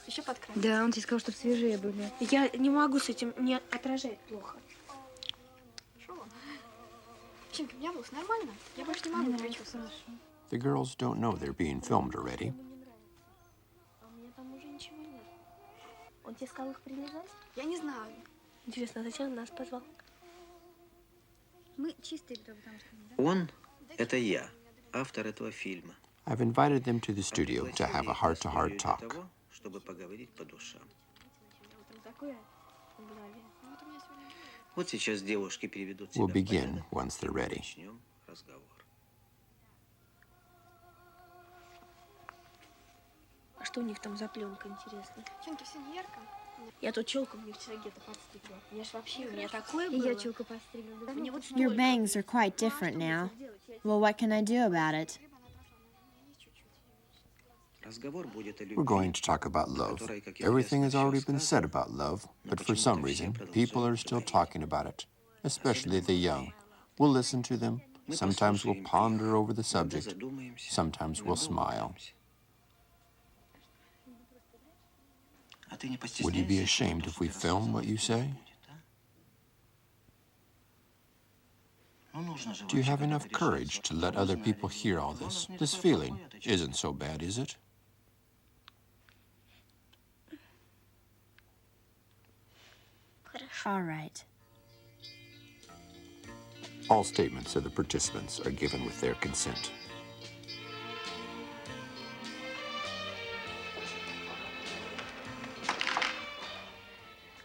Еще подкрасить. Да, он тебе сказал, чтобы свежие были. Я не могу с этим, мне отражает плохо. Хорошо. Чинка, у меня волос нормально? Я больше не могу причесывать. The girls don't know they're being filmed already. А у меня там уже ничего нет. Он тебе сказал их прилежать? Я не знаю. Интересно, зачем он нас позвал? Мы чистые, потому что... Он – это я, автор этого фильма. I've invited them to the studio to have a heart-to-heart talk. Чтобы поговорить по душам. Такое в голове. Вот сейчас девушки переведут себя We'll в begin порядок. once they're ready. Начнем разговор. А что у них там за пленка, интересно? Чинки, все не ярко? Я тут челку мне вчера где-то подстригла. Я ж вообще, у меня такое И было. я челку постригла. Мне вот Your столько. bangs are quite different now. Well, what can I do about it? Разговор будет о любви. We're going to talk about love. Everything has already been said about love, but for some reason, people are still talking about it, especially the young. We'll listen to them. Sometimes we'll ponder over the subject. Sometimes we'll smile. Would you be ashamed if we film what you say? Do you have enough courage to let other people hear all this? This feeling isn't so bad, is it? All right. All statements of the participants are given with their consent.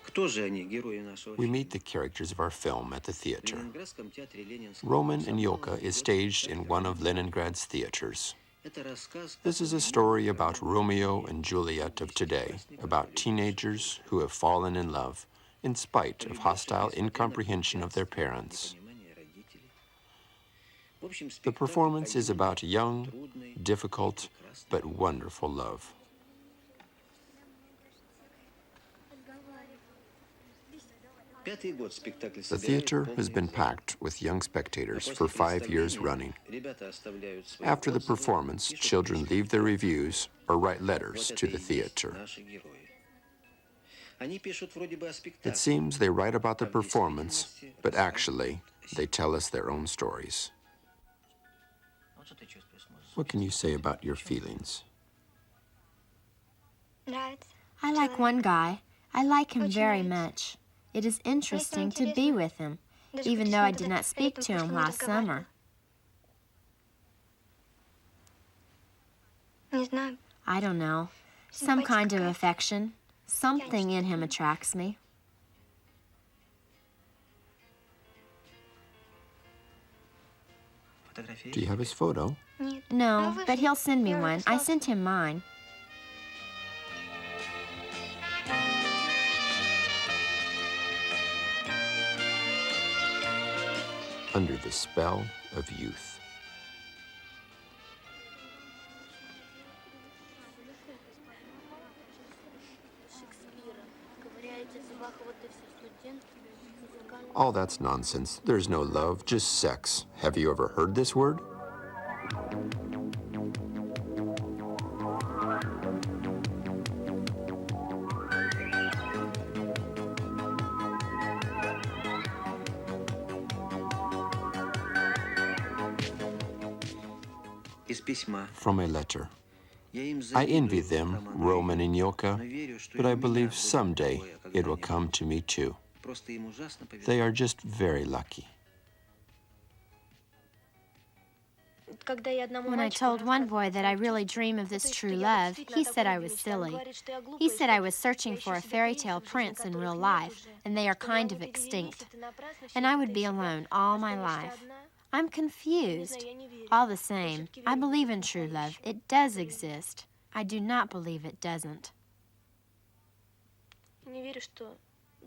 Кто же они, герои нашего We фильма? meet the characters of our film at the В theater. Ленинградском театре Ленинского. Roman and Yolka is staged in one of Leningrad's theaters. Это рассказ. This is a story about Romeo and Juliet of today, about teenagers who have fallen in love in spite of hostile incomprehension of their parents. The performance is about young, difficult, but wonderful love. Пятый год спектакль The собирает theater has полный been зал. packed with young spectators После for 5 years представления running. ребята оставляют свои After the отзывы, performance, пишут children книжки. leave their reviews or write Вот letters это to и the есть theater. наши герои. Они пишут вроде бы о It спектакле. seems they write about the а в performance, действительности but рассказывают actually, о себе. they tell us their own stories. Вот что ты чувствуешь, можешь What can you say about your feelings? Нравится. I like one guy. I like him very much. It is interesting to be with him, even though I did not speak to him last summer. Не знаю. I don't know. Some kind of affection. Something in him attracts me. фотографии? Do you have his photo? Нет. No, but he'll send me one. I sent him mine. Under the spell of youth. All that's nonsense. There's no love, just sex. Have you ever heard this word? Из письма. From a letter. Я им I envy завидую, them, Роман Roman Юрьевич, and Yolka, но верю, что but и I у меня believe будет someday такое it will когда-нибудь. come to me too. Просто им ужасно повезло. They are just very lucky. Когда я одному When I мальчику told one рассказывала boy that I свои really чувства, dream of то this есть, true что я love, действительно he о said I таком was мечтала. Он silly. говорит, что я глупая, He и said что I was searching я for a ищу себе fairy принцев tale в жизни, prince in которых real нет life, уже, and they are что kind они of перевелись, extinct, и ты напрасно and I щепетаешь would be себя, alone all my останешься life. одна. I'm Не confused. знаю, я не верю. All the Я same, всё-таки I верю в believe in любовь true love. настоящую. It does exist. I do not believe it doesn't. Не верю, что...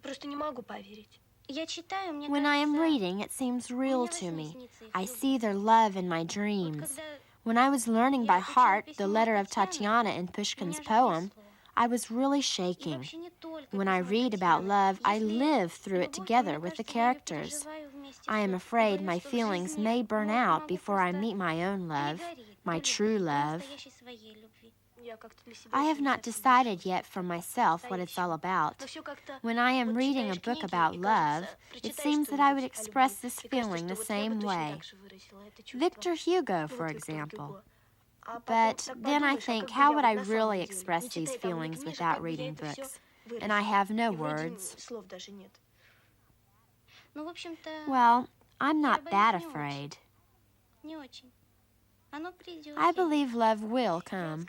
Просто не могу поверить. Я читаю, мне When I am кажется, reading, it seems real мне во to сне me. снится их I любовь. see their love in my Вот dreams. когда When I was learning я by учила heart the письмо letter of Татьяны, Tatiana in меня Pushkin's же poem, трясло. I was really И shaking. вообще не только When I письмо read about Татьяны. love, I Если live through it любовь, то, together мне with the кажется, я её characters. переживаю вместе I am всё. И afraid боюсь, my что в feelings жизни may burn вот out могу before I просто meet my own love, перегореть my по true любви, по love. настоящей своей любви. I have not decided yet for myself what it's all about. When I am reading a book about love, it seems that I would express this feeling the same way. Victor Hugo, for example. But then I think, how would I really express these feelings without reading books? And I have no words. Well, I'm not that afraid. I believe love will come.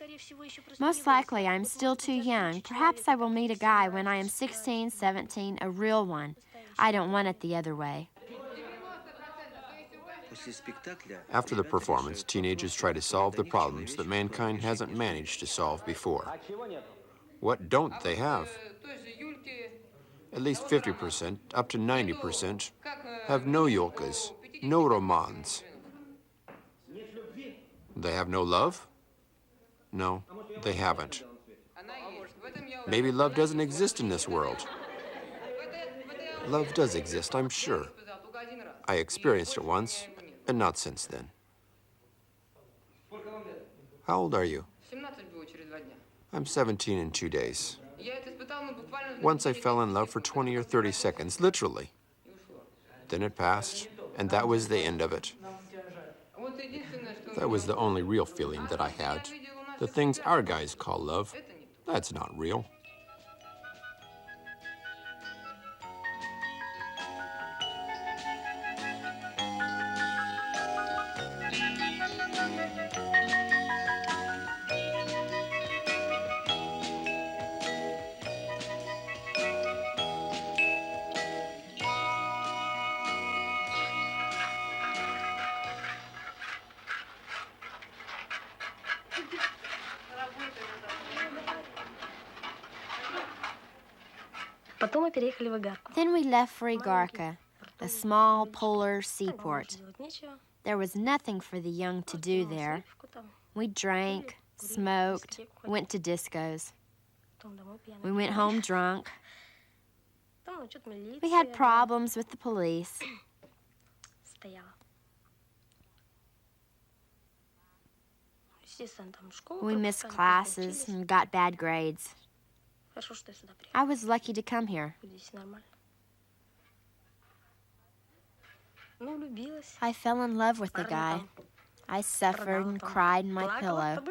Most likely I'm still too young. Perhaps I will meet a guy when I am 16, 17, a real one. I don't want it the other way. After the performance, teenagers try to solve the problems that mankind hasn't managed to solve before. What don't they have? At least 50%, up to 90%, have no yulkas, no romans. They have no love? No, they haven't. Maybe love doesn't exist in this world. Love does exist, I'm sure. I experienced it once, and not since then. How old are you? I'm 17 in 2 days. Once I fell in love for 20 or 30 seconds, literally. Then it passed, and that was the end of it. That was the only real feeling that I had. The things our guys call love, that's not real. Then we left for Igarka, a small polar seaport. There was nothing for the young to do there. We drank, smoked, went to discos. We went home drunk. We had problems with the police. We missed classes and got bad grades. I was lucky to come here. I fell in love with the guy. I suffered and cried in my pillow.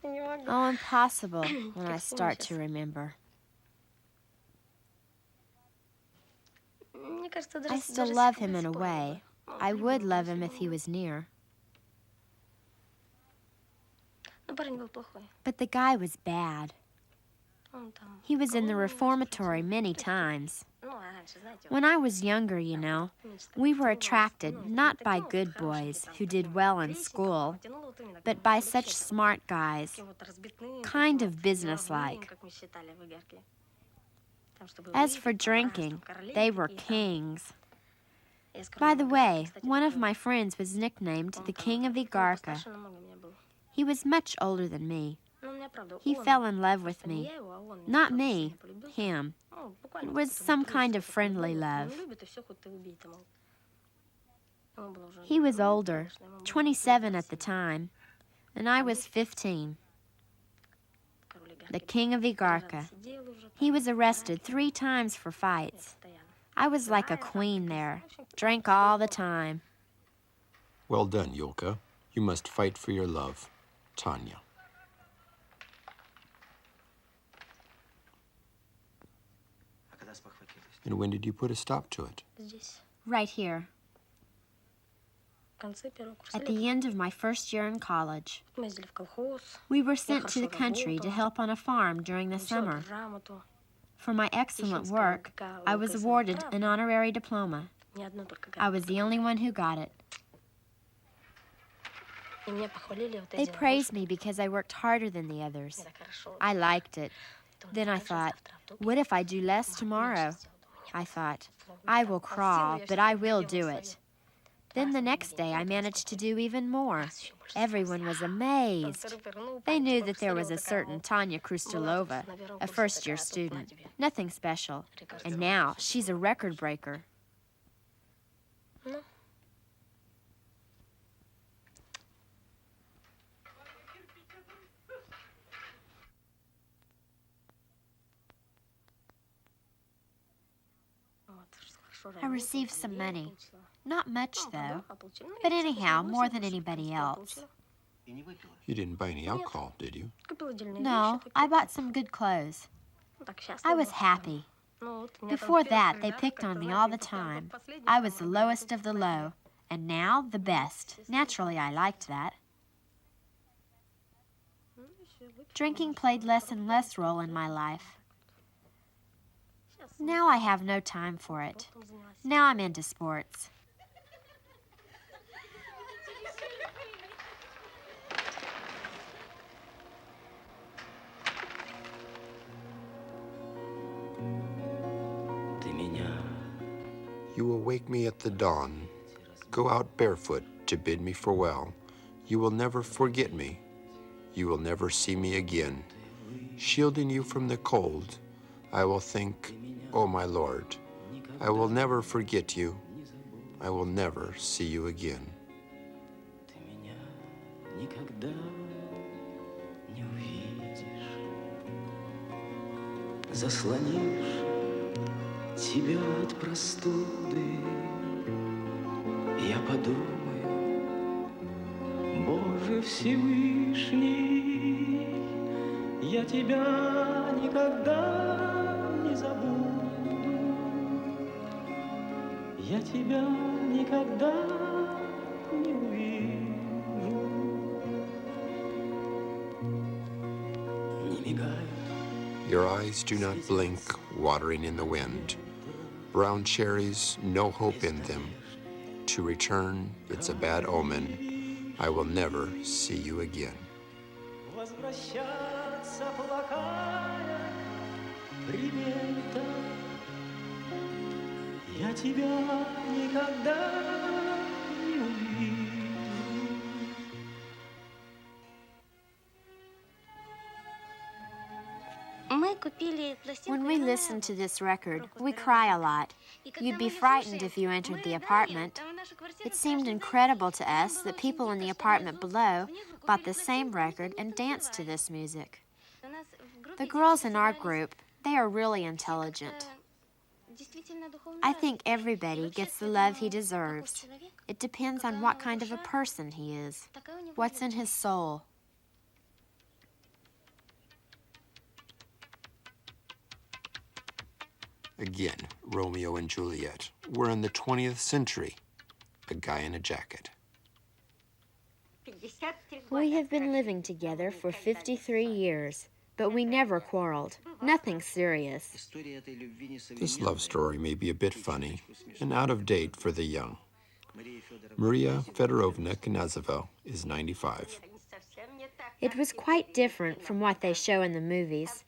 Oh, impossible when I start to remember. I still love him in a way. I would love him if he was near. But the guy was bad. He was in the reformatory many times. When I was younger, you know, we were attracted not by good boys who did well in school, but by such smart guys, kind of businesslike. As for drinking, they were kings. By the way, one of my friends was nicknamed the King of Igarka. He was much older than me. He fell in love with me. Not me, him. It was some kind of friendly love. He was older, 27 at the time, and I was 15. The King of Igarka. He was arrested 3 times for fights. I was like a queen there, drank all the time. Well done, Yulka. You must fight for your love. Tanya. And when did you put a stop to it? Right here. At the end of my first year in college. We were sent to the country to help on a farm during the summer. For my excellent work, I was awarded an honorary diploma. I was the only one who got it. They praised me because I worked harder than the others. I liked it. Then I thought, what if I do less tomorrow? I thought, I will crawl, but I will do it. Then the next day, I managed to do even more. Everyone was amazed. They knew that there was a certain Tanya Krustalova, a first-year student. Nothing special. And now, she's a record breaker. I received some money. Not much, though. But anyhow, more than anybody else. You didn't buy any alcohol, did you? No, I bought some good clothes. I was happy. Before that, they picked on me all the time. I was the lowest of the low, and now the best. Naturally, I liked that. Drinking played less and less role in my life. Now I have no time for it. Now I'm into sports. You will wake me at the dawn. Go out barefoot to bid me farewell. You will never forget me. You will never see me again. Shielding you from the cold, I will think, oh my Lord, I will never forget you. I will never see you again. Заслонишь тебя от простуды, я подумаю, Боже Всевышний, я тебя никогда не забуду, я тебя никогда не увижу. Не мигай. Your eyes do not blink, watering in the wind. Brown cherries, no hope in them. To return, it's a bad omen. I will never see you again. Возвращаться плохая примета. Я тебя никогда не увижу. When we listen to this record, we cry a lot. You'd be frightened if you entered the apartment. It seemed incredible to us that people in the apartment below bought the same record and danced to this music. The girls in our group, they are really intelligent. I think everybody gets the love he deserves. It depends on what kind of a person he is, what's in his soul. Again, Romeo and Juliet. We're in the 20th century. A guy in a jacket. We have been living together for 53 years, but we never quarreled. Nothing serious. This love story may be a bit funny and out of date for the young. Maria Fedorovna Knyazova is 95. It was quite different from what they show in the movies.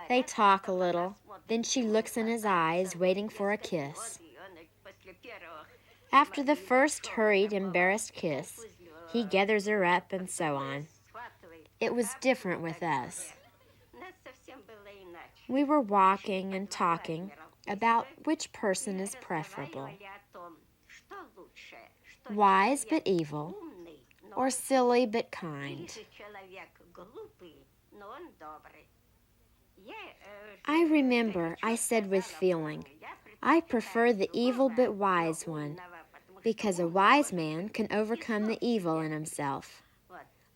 They talk a little, then she looks in his eyes, waiting for a kiss. After the first hurried, embarrassed kiss, he gathers her up and so on. It was different with us. We were walking and talking about which person is preferable. Wise but evil, or silly but kind. I remember I said with feeling, I prefer the evil but wise one, because a wise man can overcome the evil in himself.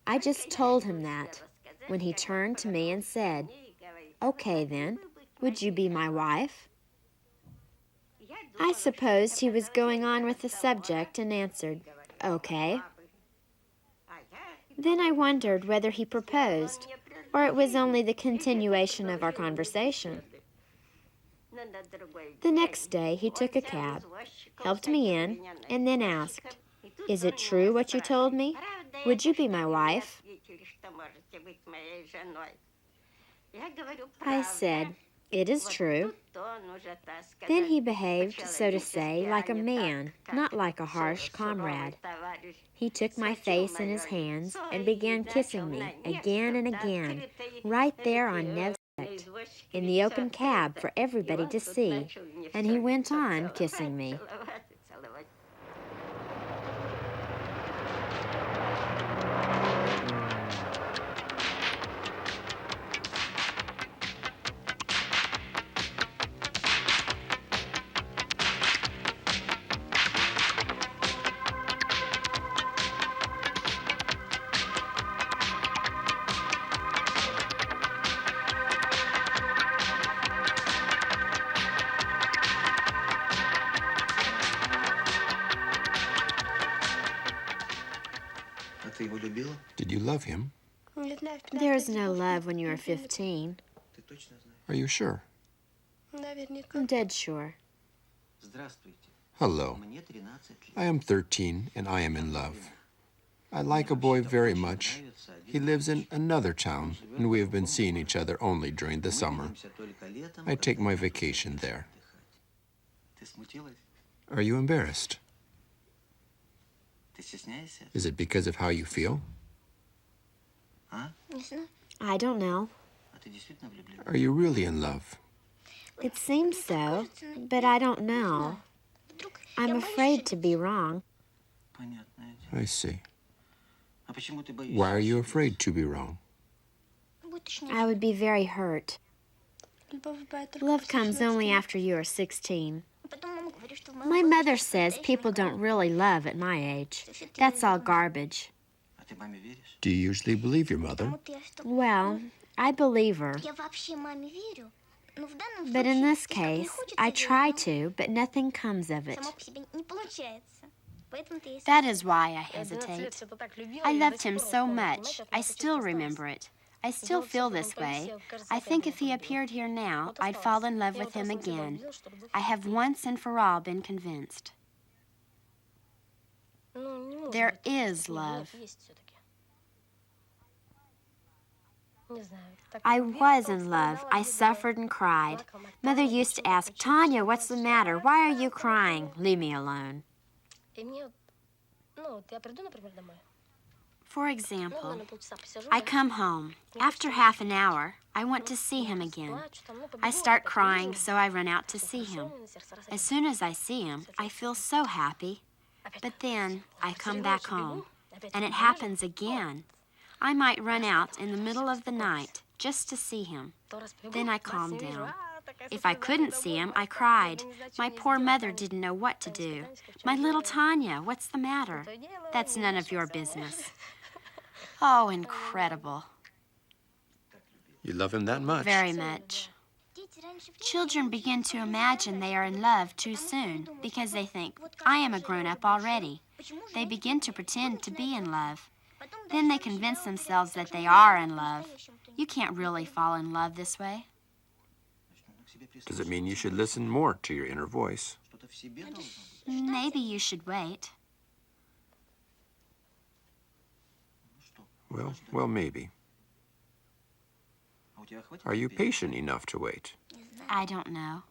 I just told him that when he turned to me and said, okay then, would you be my wife? I supposed he was going on with the subject and answered, okay. Then I wondered whether he proposed, or it was only the continuation of our conversation. The next day he took a cab, helped me in, and then asked, is it true what you told me? Would you be my wife? I said, it is true. Then he behaved, so to say, like a man, not like a harsh comrade. He took my face in his hands and began kissing me again and again, right there on Nevsek, in the open cab for everybody to see, and he went on kissing me. Ты его любила? Did you love him? There is no love when you are 15. Ты точно знаешь? Are you sure? I'm dead sure. Здравствуйте. Hello. Мне 13 лет. I am 13 and I am in love. I like a boy very much. He lives in another town, and we have been seeing each other only during the summer. I take my vacation there. Ты смутилась? Are you embarrassed? Ты стесняешься? Is it because of how you feel? А? I don't know. А ты действительно влюблена? Are you really in love? It seems so, but I don't know. I'm afraid to be wrong. Понятное дело. I see. А почему ты боишься? Why are you afraid to be wrong? I would be very hurt. Love comes only after you are 16. My mother says people don't really love at my age. That's all garbage. А ты маме веришь? Do you usually believe your mother? Well, I believe her. But in this case, I try to, but nothing comes of it. That is why I hesitate. I loved him so much. I still remember it. I still feel this way. I think if he appeared here now, I'd fall in love with him again. I have once and for all been convinced. There is love. I was in love. I suffered and cried. Mother used to ask, Tanya, what's the matter? Why are you crying? Leave me alone. For example, I come home. After half an hour, I want to see him again. I start crying, so I run out to see him. As soon as I see him, I feel so happy. But then I come back home, and it happens again. I might run out in the middle of the night just to see him. Then I calm down. If I couldn't see him, I cried. My poor mother didn't know what to do. My little Tanya, what's the matter? That's none of your business. Oh, incredible. You love him that much? Very much. Children begin to imagine they are in love too soon because they think, I am a grown-up already. They begin to pretend to be in love. Then they convince themselves that they are in love. You can't really fall in love this way. Does it mean you should listen more to your inner voice? Что-то в себе должно быть. Maybe you should wait. Well, maybe. А у тебя хватит Are you терпения? patient enough to wait? I don't know.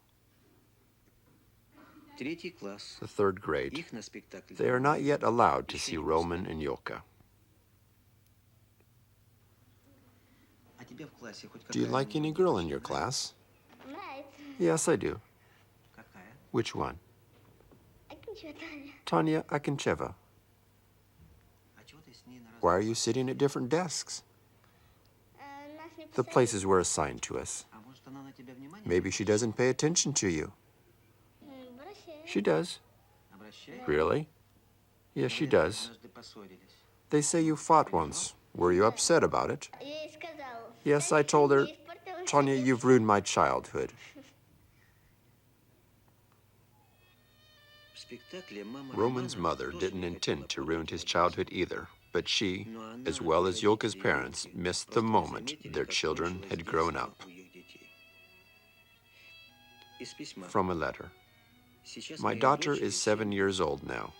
Третий класс. The third grade. Их на спектакль. They are not yet allowed to see Roman and Yolka. А тебя в классе хоть Do you like any girl in your class? Yes, I do. Какая? Which one? Tanya Akincheva. А чего ты с ней на Why are you sitting at different desks? The places were assigned to us. А может, она на тебя внимание? Maybe she doesn't pay attention to you. She does. Обращай. Really? Yes, she does. Однажды поссорились. They say you fought once. Were you upset about it? Yes, I told her, Tanya, you've ruined my childhood. В спектакле мама Roman's Романа mother тоже didn't не intend хотела to ruin his попортить childhood either, but she, as well as Yolka's parents, missed the moment their children had grown up. Из письма. From a letter. Сейчас My моей daughter дочери is 7 years old now,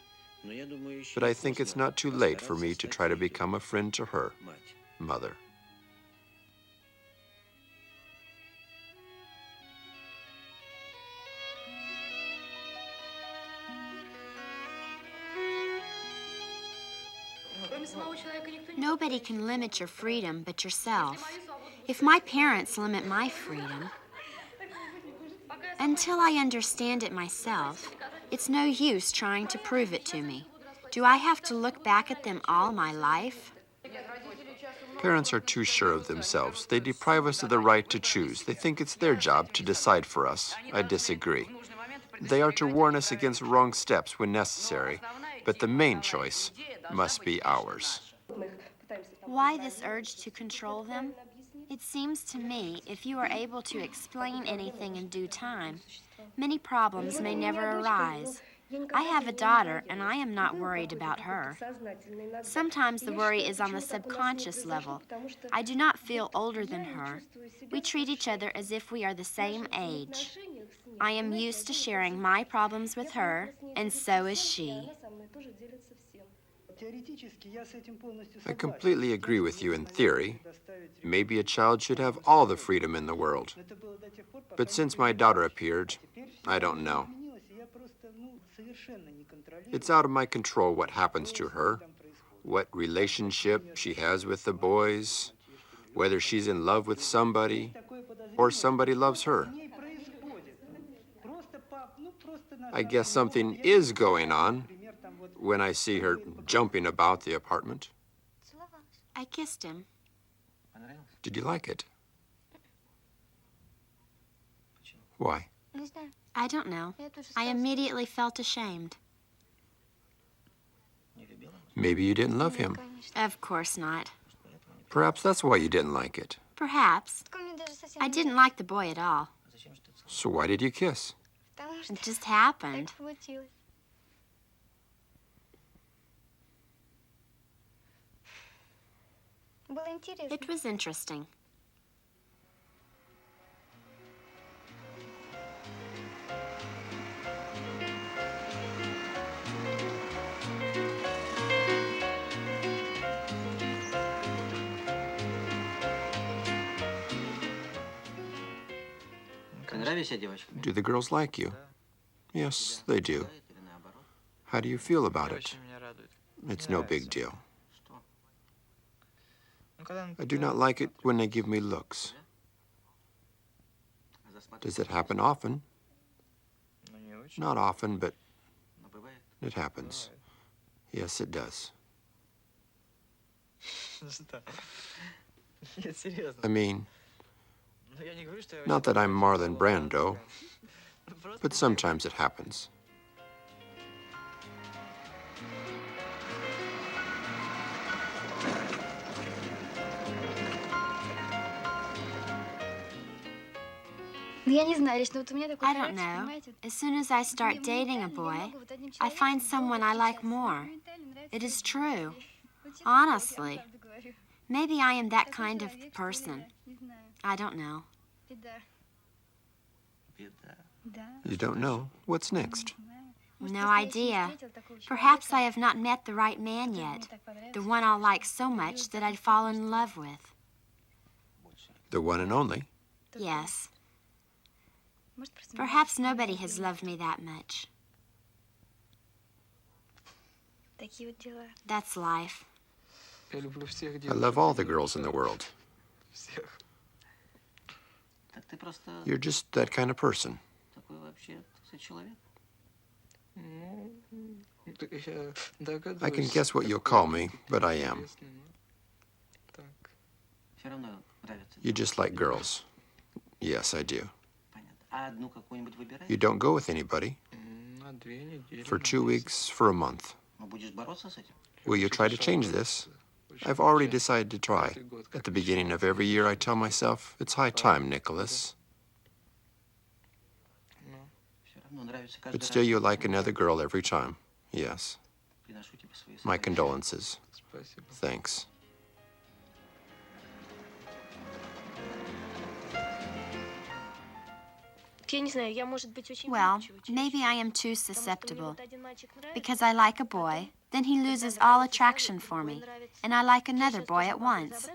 но я думаю, еще but I think it's поздно not too late for me постараться to стать try to ею become a friend to her, мать. mother. Nobody can limit your freedom but yourself. If my parents limit my freedom, until I understand it myself, it's no use trying to prove it to me. Do I have to look back at them all my life? Parents are too sure of themselves. They deprive us of the right to choose. They think it's their job to decide for us. I disagree. They are to warn us against wrong steps when necessary, but the main choice must be ours. Why this urge to control them? It seems to me if you are able to explain anything in due time, many problems may never arise. I have a daughter, and I am not worried about her. Sometimes the worry is on the subconscious level. I do not feel older than her. We treat each other as if we are the same age. I am used to sharing my problems with her, and so is she. I completely agree with you in theory. Maybe a child should have all the freedom in the world. But since my daughter appeared, I don't know. It's out of my control what happens to her, what relationship she has with the boys, whether she's in love with somebody or somebody loves her. I guess something is going on when I see her jumping about the apartment. I kissed him. Did you like it? Why? I don't know. I immediately felt ashamed. Maybe you didn't love him. Of course not. Perhaps that's why you didn't like it. Perhaps. I didn't like the boy at all. So why did you kiss? It just happened. It was interesting. Do the girls like you? Yes, they do. How do you feel about it? It's no big deal. I do not like it when they give me looks. Does it happen often? Not often, but it happens. Yes, it does. I mean, not that I'm Marlon Brando, but sometimes it happens. I don't know. As soon as I start dating a boy, I find someone I like more. It is true. Honestly. Maybe I am that kind of person. I don't know. You don't know? What's next? No idea. Perhaps I have not met the right man yet. The one I'll like so much that I'd fall in love with. The one and only? Yes. Perhaps nobody has loved me that much. That's life. I love all the girls in the world. You're just that kind of person. I can guess what you'll call me, but I am. You just like girls. Yes, I do. You don't go with anybody? For 2 weeks, for a month. Will you try to change this? I've already decided to try. At the beginning of every year, I tell myself, it's high time, Nicholas. But still you like another girl every time. Yes. My condolences. Thanks. Well, maybe I am too susceptible. Because I like a boy, then he loses all attraction for me, and I like another boy at once.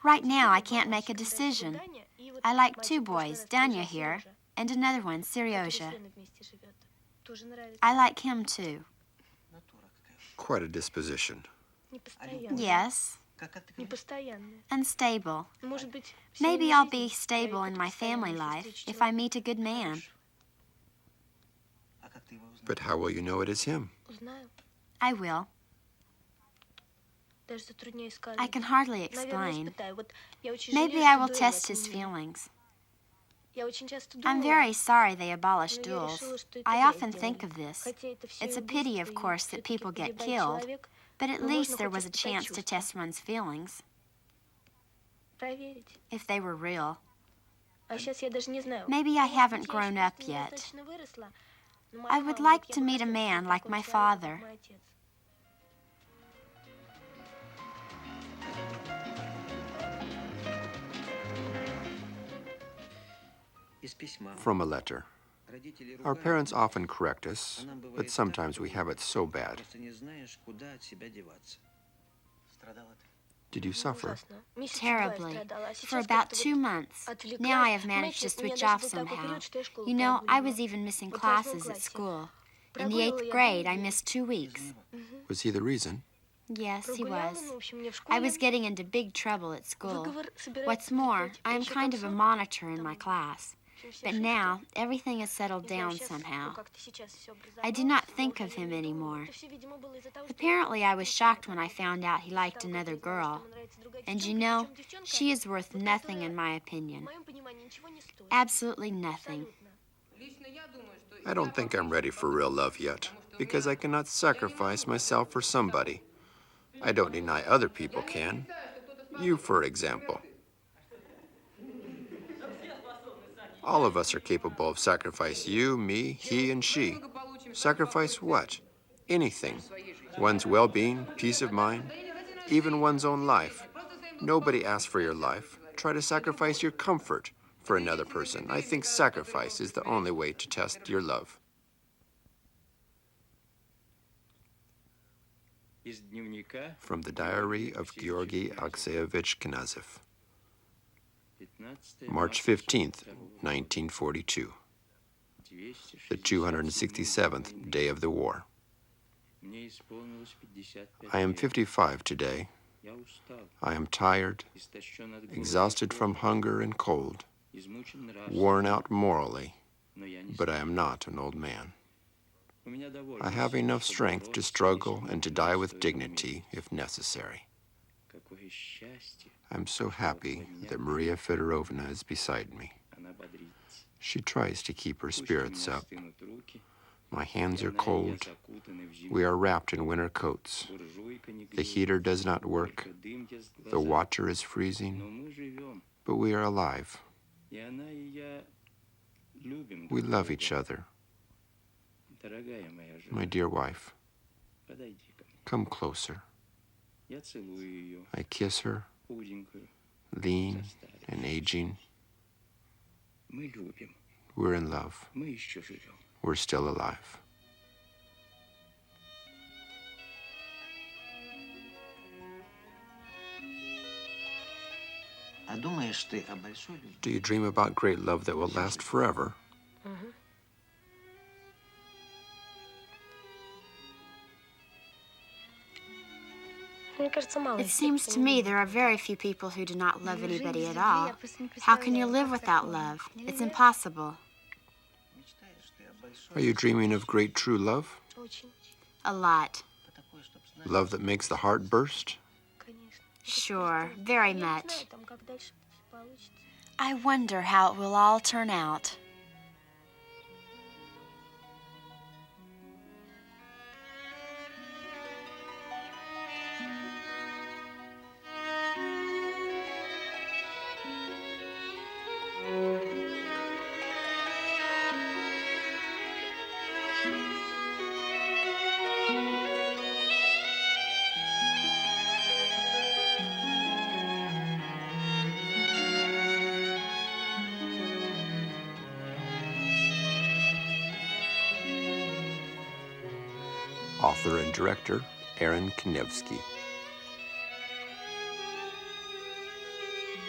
Right now, I can't make a decision. I like 2 boys, Danya here, and another one, Seryoja. I like him too. Quite a disposition. Yes. Unstable. Maybe I'll be stable in my family life if I meet a good man. But how will you know it is him? I will. I can hardly explain. Maybe I will test his feelings. I'm very sorry they abolished duels. I often think of this. It's a pity, of course, that people get killed, but at least there was a chance to test one's feelings. If they were real. Maybe I haven't grown up yet. I would like to meet a man like my father. Из письма. From a letter. Родители Our ругают parents нас, often correct us, а нам бывает but так sometimes we have трудно. it so bad. Просто не знаешь, куда от себя деваться. Страдала ты? Did you suffer? Terribly. For about 2 months. Now I have managed to switch off somehow. You know, I was even missing classes at school. In the 8th grade, I missed 2 weeks. Was he the reason? Yes, he was. I was getting into big trouble at school. What's more, I am kind of a monitor in my class. But now, everything has settled down somehow. I do not think of him anymore. Apparently, I was shocked when I found out he liked another girl. And you know, she is worth nothing in my opinion. Absolutely nothing. I don't think I'm ready for real love yet, because I cannot sacrifice myself for somebody. I don't deny other people can. You, for example. All of us are capable of sacrifice. You, me, he, and she. Sacrifice what? Anything. One's well-being, peace of mind, even one's own life. Nobody asks for your life. Try to sacrifice your comfort for another person. I think sacrifice is the only way to test your love. Из дневника. From the diary of Georgy Alexeyevich Knyazov. March 15th, 1942. The 267th day of the war. I am 55 today. I am tired, exhausted from hunger and cold, worn out morally, but I am not an old man. I have enough strength to struggle and to die with dignity if necessary. I'm so happy that Maria Fedorovna is beside me. She tries to keep her spirits up. My hands are cold. We are wrapped in winter coats. The heater does not work. The water is freezing. But we are alive. We love each other. My dear wife, come closer. I kiss her, lean and aging. We're in love. We're still alive. А думаешь ты о большой любви? Do you dream about great love that will last forever? It seems to me there are very few people who do not love anybody at all. How can you live without love? It's impossible. Are you dreaming of great true love? A lot. Love that makes the heart burst? Sure, very much. I wonder how it will all turn out. Author and director, Aaron Konevsky.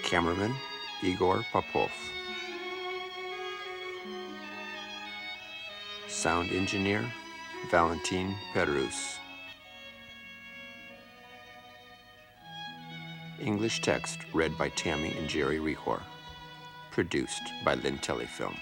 Cameraman, Igor Popov. Sound engineer, Valentin Perus. English text read by Tammy and Jerry Rehor. Produced by Lynn Telefilm.